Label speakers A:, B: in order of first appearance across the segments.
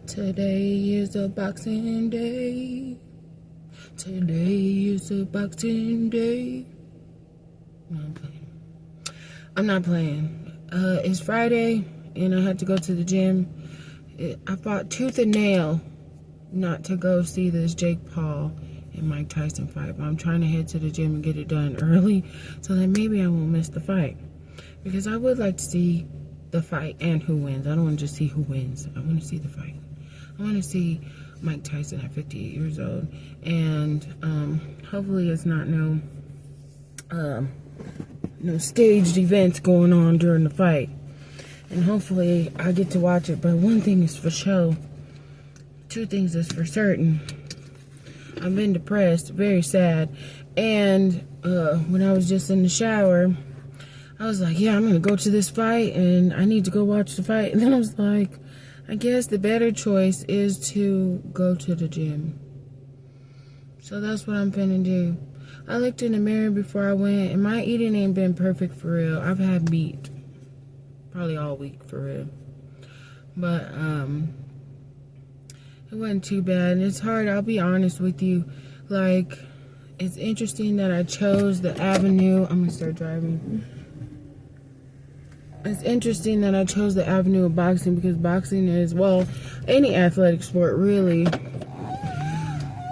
A: Today is a boxing day. Today is a boxing day. No, I'm playing. I'm not playing. It's Friday, and I had to go to the gym. I fought tooth and nail not to go see this Jake Paul and Mike Tyson fight, but I'm trying to head to the gym and get it done early so that maybe I won't miss the fight. Because I would like to see the fight and who wins. I don't want to just see who wins. I want to see the fight. I want to see Mike Tyson at 58 years old. And hopefully it's not no staged events going on during the fight. And hopefully I get to watch it. But one thing is for sure. Two things is for certain. I've been depressed, very sad. And when I was just in the shower, I was like, yeah, I'm going to go to this fight and I need to go watch the fight. And then I was like, I guess the better choice is to go to the gym. So that's what I'm finna do. I looked in the mirror before I went, and my eating ain't been perfect for real. I've had meat probably all week for real. But it wasn't too bad. And it's hard, I'll be honest with you. Like, it's interesting that I chose the avenue. I'm gonna start driving. It's interesting that I chose the avenue of boxing because boxing is, well, any athletic sport really.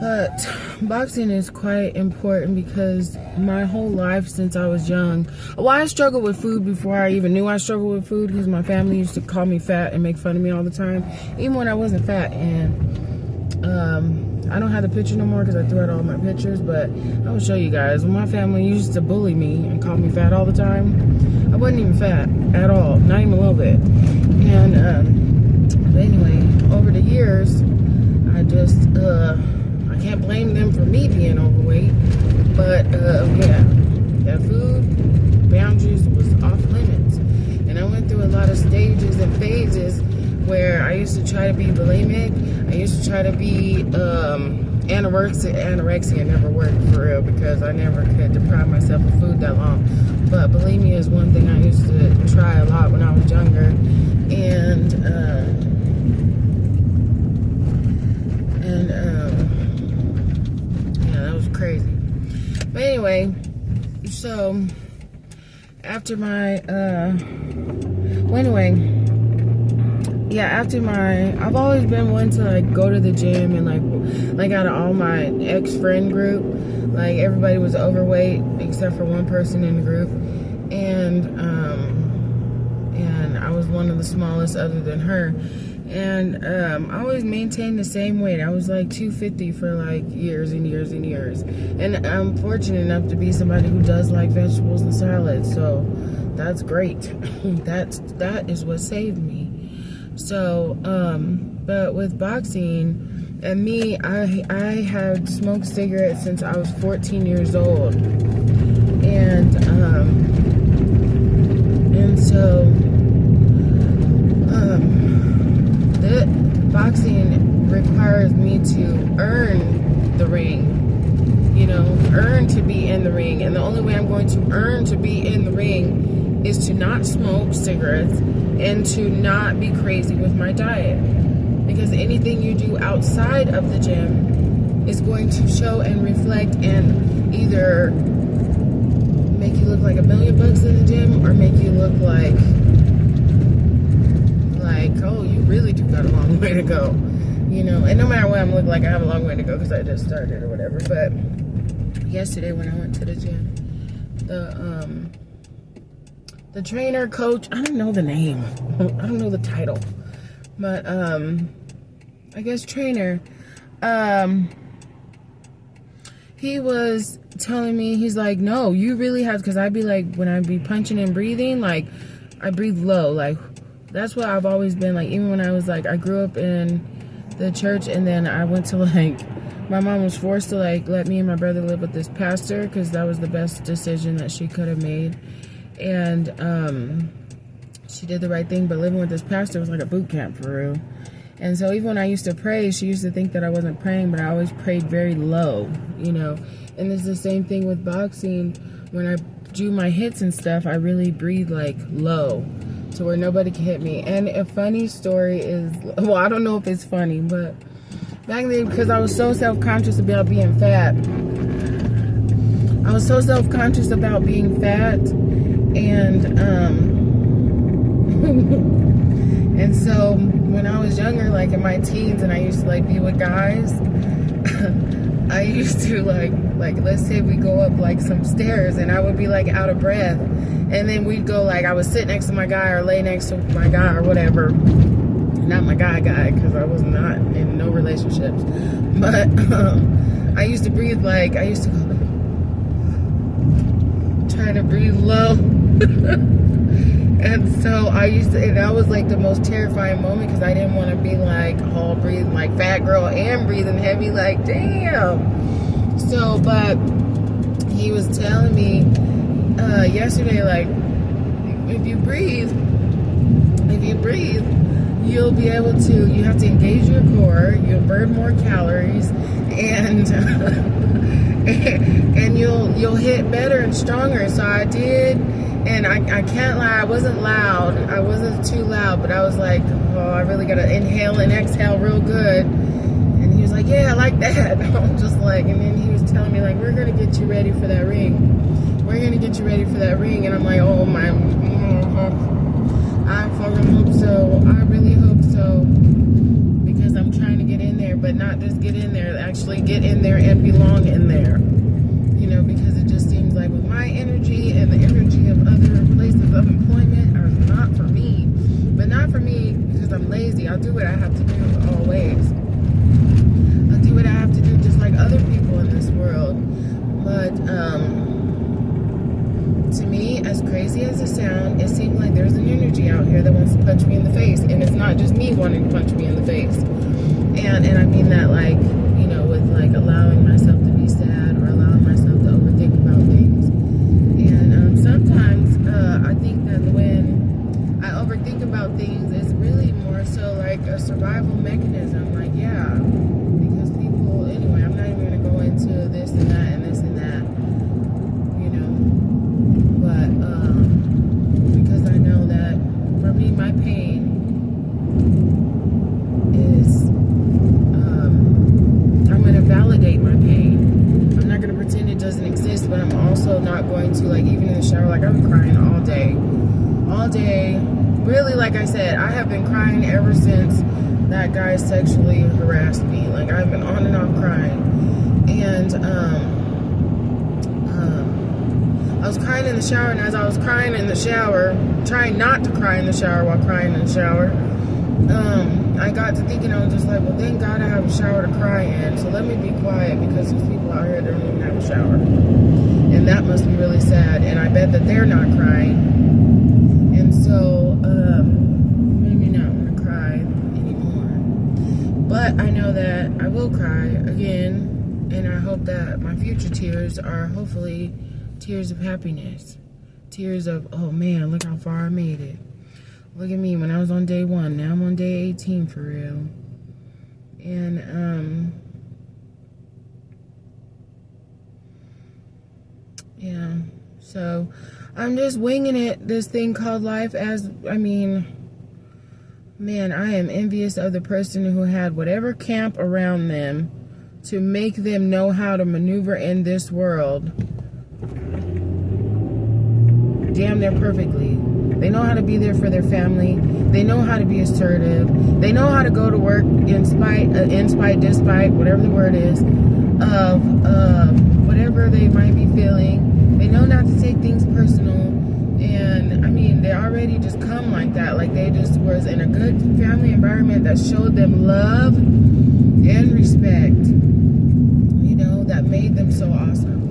A: But boxing is quite important because my whole life since I was young, well, I struggled with food before I even knew I struggled with food because my family used to call me fat and make fun of me all the time, even when I wasn't fat. And I don't have the picture no more because I threw out all my pictures, but I will show you guys. When my family used to bully me and call me fat all the time, I wasn't even fat at all, not even a little bit. And but anyway, over the years, I just I can't blame them for me being overweight, but yeah, that food boundaries was off limits. And I went through a lot of stages and phases where I used to try to be bulimic. I used to try to be anorexia never worked for real because I never could deprive myself of food that long. But bulimia is one thing I used to try a lot when I was younger. And yeah, that was crazy. But anyway, so after my I've always been one to like go to the gym and like out of all my ex-friend group, like everybody was overweight except for one person in the group, and I was one of the smallest other than her, and I always maintained the same weight. I was like 250 for like years and years and years, and I'm fortunate enough to be somebody who does like vegetables and salads, so that's great. that is what saved me. So, but with boxing and me, I had smoked cigarettes since I was 14 years old. And so, the boxing requires me to earn the ring, you know, earn to be in the ring. And the only way I'm going to earn to be in the ring is to not smoke cigarettes and to not be crazy with my diet, because anything you do outside of the gym is going to show and reflect and either make you look like $1 million in the gym or make you look like oh, you really do got a long way to go, you know. And no matter what I'm looking like, I have a long way to go because I just started or whatever. But yesterday when I went to the gym, the trainer, coach, I don't know the name. I don't know the title. But, I guess trainer, he was telling me, he's like, no, you really have, because I'd be like, when I'd be punching and breathing, like, I breathe low. Like, that's what I've always been, like, even when I was, like, I grew up in the church, and then I went to, like, my mom was forced to, like, let me and my brother live with this pastor, because that was the best decision that she could have made. And she did the right thing, but living with this pastor was like a boot camp for real. And so even when I used to pray, she used to think that I wasn't praying, but I always prayed very low, you know. And it's the same thing with boxing. When I do my hits and stuff, I really breathe like low. to where nobody can hit me. And a funny story is, well, I don't know if it's funny, but back then, because I was so self-conscious about being fat. I was so self-conscious about being fat, and and so when I was younger, like in my teens, and I used to like be with guys, I used to like let's say we go up like some stairs, and I would be like out of breath, and then we'd go like, I would sit next to my guy or lay next to my guy or whatever. Not my guy, because I was not in no relationships. But I used to breathe like, I used to go, trying to breathe low. And so I used to, and that was like the most terrifying moment, because I didn't want to be like all breathing like fat girl and breathing heavy, like damn. So, but he was telling me yesterday, like, if you breathe, you'll be able to, you have to engage your core, you'll burn more calories, and and you'll hit better and stronger. So I did, and I can't lie, I wasn't loud, I wasn't too loud, but I was like, oh, I really gotta inhale and exhale real good. And he was like, yeah, I like that. I'm just like, and then he was telling me like, we're gonna get you ready for that ring. We're gonna get you ready for that ring. And I'm like, oh my, I fucking hope so. I really hope so, because I'm trying to get in there, but not just get in there, actually get in there and belong in there. You know, because it just seems like with my energy and the energy of other places of employment are not for me. But not for me because I'm lazy. I'll do what I have to do always. I'll do what I have to do just like other people in this world. But to me, as crazy as it sounds, it seems like there's an energy out here that wants to punch me in the face. And it's not just me wanting to punch me in the face. And I mean that like, you know, with like allowing myself to be sad or allowing myself to overthink about things. And sometimes I think that when I overthink about things, it's really more so like a survival mechanism. Like, yeah, because people, anyway, I'm not even going to go into this and that and this and that, you know. But because I know that for me, my pain is, I'm going to validate my pain. I'm not going to pretend it doesn't exist, but I'm also not going to, like, even in the shower, like, I'm crying all day. All day. Really, like I said, I have been crying ever since that guy sexually harassed me. Like, I've been on and off crying. And, I was crying in the shower, and as I was crying in the shower, trying not to cry in the shower while crying in the shower, I got to thinking, I was just like, well, thank God I have a shower to cry in, so let me be quiet, because these people out here don't even have a shower. And that must be really sad, and I bet that they're not crying. And so, made me not want to cry anymore. But I know that I will cry again, and I hope that my future tears are hopefully tears of happiness. Tears of, oh man, look how far I made it. Look at me when I was on day 1. Now I'm on day 18 for real. And, yeah. So, I'm just winging it, this thing called life, as, I mean, man, I am envious of the person who had whatever camp around them to make them know how to maneuver in this world damn near perfectly. They know how to be there for their family. They know how to be assertive. They know how to go to work in spite, despite, whatever the word is, of whatever they might be feeling. They know not to take things personal. And, I mean, they already just come like that. Like, they just was in a good family environment that showed them love and respect, you know, that made them so awesome.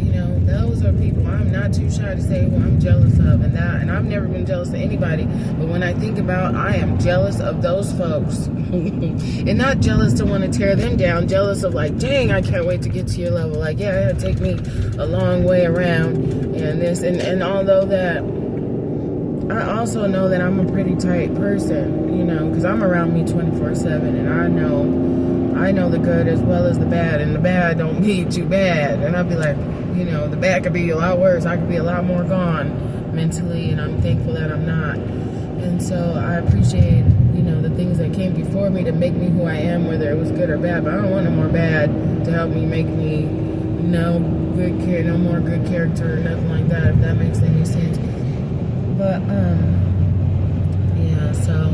A: You know, those are people I'm not too shy to say who I'm jealous of, and I've never been jealous of anybody, but when I think about, I am jealous of those folks. And not jealous to want to tear them down, jealous of like, dang, I can't wait to get to your level. Like, yeah, it'll take me a long way around, and this, and although that, I also know that I'm a pretty tight person, you know, because I'm around me 24/7, and I know the good as well as the bad, and the bad don't be too bad. And I'll be like, you know, the bad could be a lot worse. I could be a lot more gone mentally, and I'm thankful that I'm not. And so I appreciate, you know, the things that came before me to make me who I am, whether it was good or bad. But I don't want no more bad to help me make me no more good character or nothing like that, if that makes any sense. But yeah, so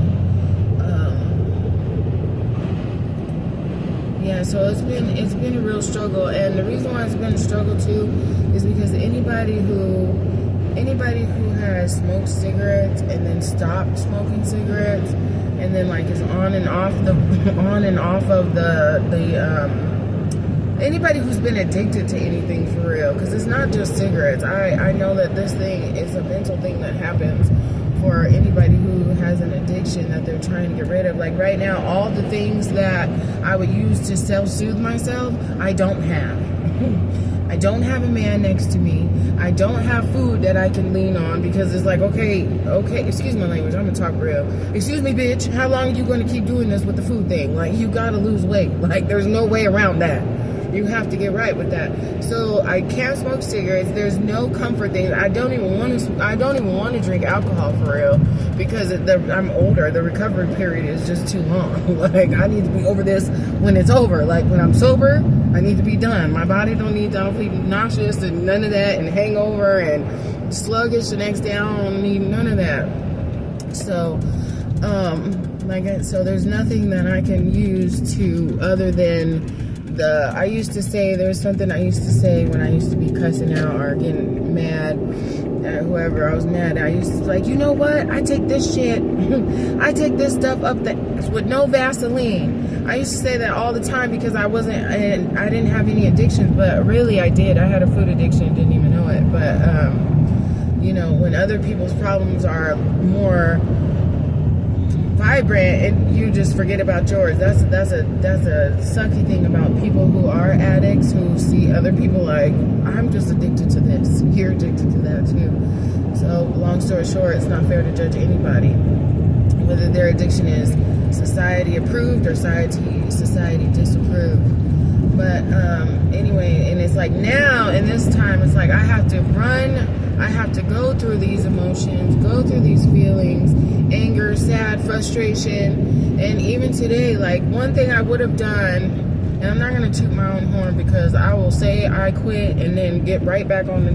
A: yeah, so it's been a real struggle, and the reason why it's been a struggle too is because anybody who has smoked cigarettes and then stopped smoking cigarettes and then like is on and off of anybody who's been addicted to anything for real, because it's not just cigarettes. I know that this thing is a mental thing that happens for anybody who has an addiction that they're trying to get rid of. Like right now, all the things that I would use to self-soothe myself, I don't have. I don't have a man next to me. I don't have food that I can lean on, because it's like, okay, excuse my language, I'm gonna talk real. Excuse me, bitch, how long are you gonna keep doing this with the food thing? Like, you gotta lose weight. Like, there's no way around that. You have to get right with that. So I can't smoke cigarettes. There's no comfort thing. I don't even want to drink alcohol for real, because I'm older. The recovery period is just too long. Like, I need to be over this when it's over. Like, when I'm sober, I need to be done. My body I don't feel nauseous and none of that, and hangover and sluggish the next day. I don't need none of that. So, so there's nothing that I can use to other than I used to say, there's something I used to say when I used to be cussing out or getting mad at whoever I was mad at. I used to like, you know what? I take this shit, I take this stuff up with no Vaseline. I used to say that all the time because I didn't have any addictions, but really I did. I had a food addiction, didn't even know it. But, you know, when other people's problems are more vibrant and you just forget about yours. That's a sucky thing about people who are addicts, who see other people like, I'm just addicted to this, you're addicted to that too. So long story short, it's not fair to judge anybody whether their addiction is society approved or society disapproved. But anyway, and it's like now in this time, it's like I have to go through these emotions, go through these feelings, anger, sad, frustration. And even today, like, one thing I would have done, and I'm not going to toot my own horn, because I will say I quit and then get right back on the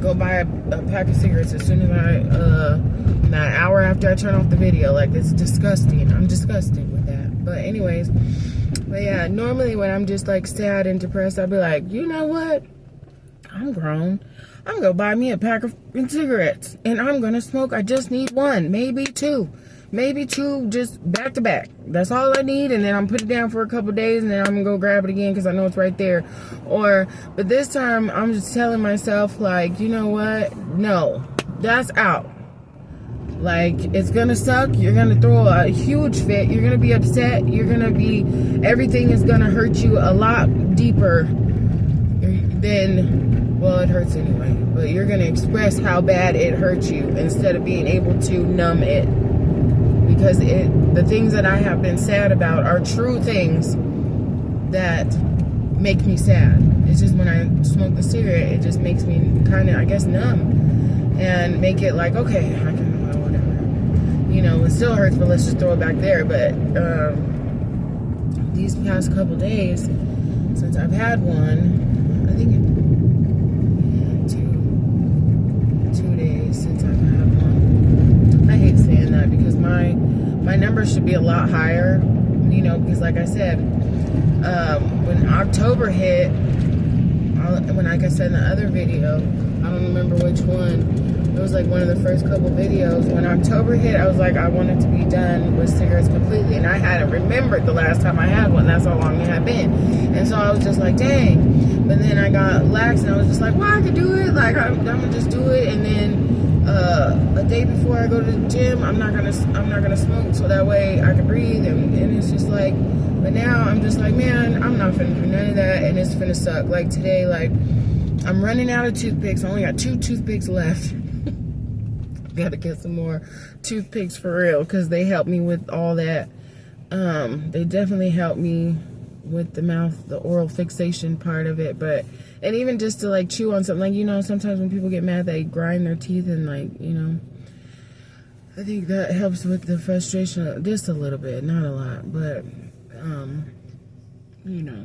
A: go buy a pack of cigarettes as soon as an hour after I turn off the video. Like, it's disgusting. I'm disgusted with that. But anyways, yeah, normally when I'm just like sad and depressed, I'll be like, you know what? I'm grown. I'm going to buy me a pack of cigarettes and I'm going to smoke. I just need one, maybe two, just back to back. That's all I need. And then I'm put it down for a couple days and then I'm going to go grab it again because I know it's right there. But this time I'm just telling myself, like, you know what? No, that's out. Like, it's going to suck. You're going to throw a huge fit. You're going to be upset. Everything is going to hurt you a lot deeper than... Well, it hurts anyway, but you're going to express how bad it hurts you instead of being able to numb it. Because the things that I have been sad about are true things that make me sad. It's just when I smoke the cigarette, it just makes me kind of, I guess, numb. And make it like, okay, I can, whatever. You know, it still hurts, but let's just throw it back there. But these past couple days, since I've had one, I think since I've had one. I hate saying that because my numbers should be a lot higher, you know, because like I said, when October hit, like I said in the other video, I don't remember which one, it was like one of the first couple videos. When October hit, I was like, I wanted to be done with cigarettes completely, and I hadn't remembered the last time I had one. That's how long it had been. And so I was just like, dang. But then I got lax and I was just like, well, I could do it. Like, I'm gonna just do it. And then a day before I go to the gym, I'm not gonna smoke, so that way I can breathe. And it's just like, but now I'm just like, man, I'm not finna do none of that, and it's finna suck. Like today, like, I'm running out of toothpicks. I only got 2 toothpicks left. Gotta get some more toothpicks for real, because they help me with all that. They definitely help me with the oral fixation part of it. And even just to like chew on something, like, you know, sometimes when people get mad, they grind their teeth and, like, you know, I think that helps with the frustration just a little bit, not a lot, but you know.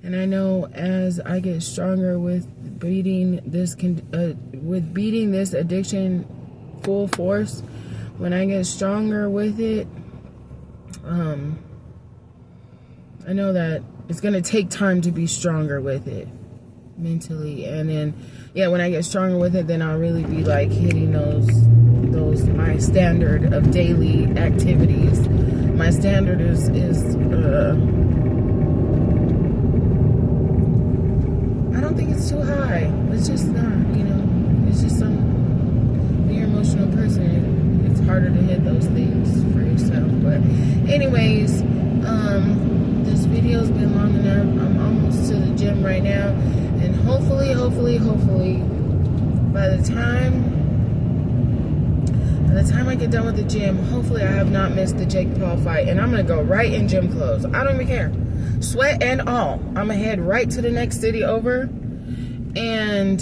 A: And I know as I get stronger with beating this addiction full force, when I get stronger with it, I know that it's gonna take time to be stronger with it mentally, and then when I get stronger with it, then I'll really be like hitting those my standard of daily activities. My standard is I don't think it's too high. It's just not, it's just you're an emotional person. It's harder to hit those things for yourself. But anyways, this video's been long enough. I'm almost to the gym right now, and hopefully by the time I get done with the gym, hopefully I have not missed the Jake Paul fight, and I'm gonna go right in gym clothes. I don't even care, sweat and all. I'm gonna head right to the next city over, and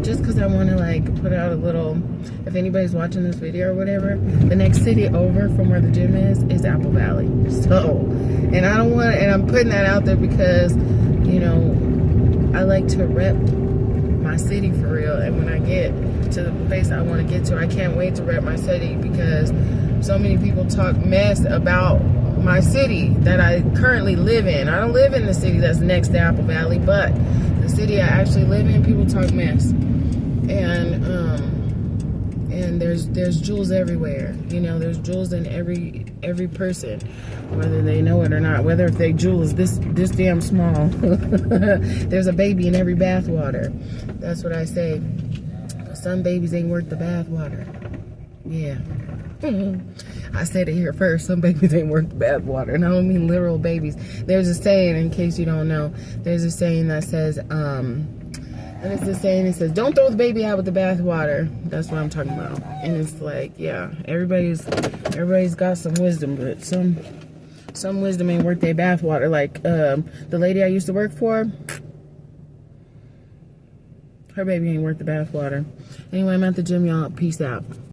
A: just because I want to like put out a little, if anybody's watching this video or whatever, the next city over from where the gym is Apple Valley. So, and I don't want, and I'm putting that out there because, I like to rep my city for real. And when I get to the place I want to get to, I can't wait to rep my city, because so many people talk mess about my city that I currently live in. I don't live in the city that's next to Apple Valley, but the city I actually live in, people talk mess. And there's jewels everywhere. There's jewels in every person, whether they know it or not. Whether if they jewel is this damn small. There's a baby in every bathwater. That's what I say. Some babies ain't worth the bathwater. Yeah. I said it here first. Some babies ain't worth the bathwater, and I don't mean literal babies. There's a saying, in case you don't know. There's a saying that says, and it's the saying, it says, don't throw the baby out with the bathwater. That's what I'm talking about. And it's like, yeah, everybody's got some wisdom, but some wisdom ain't worth their bathwater. Like the lady I used to work for, her baby ain't worth the bathwater. Anyway, I'm at the gym, y'all. Peace out.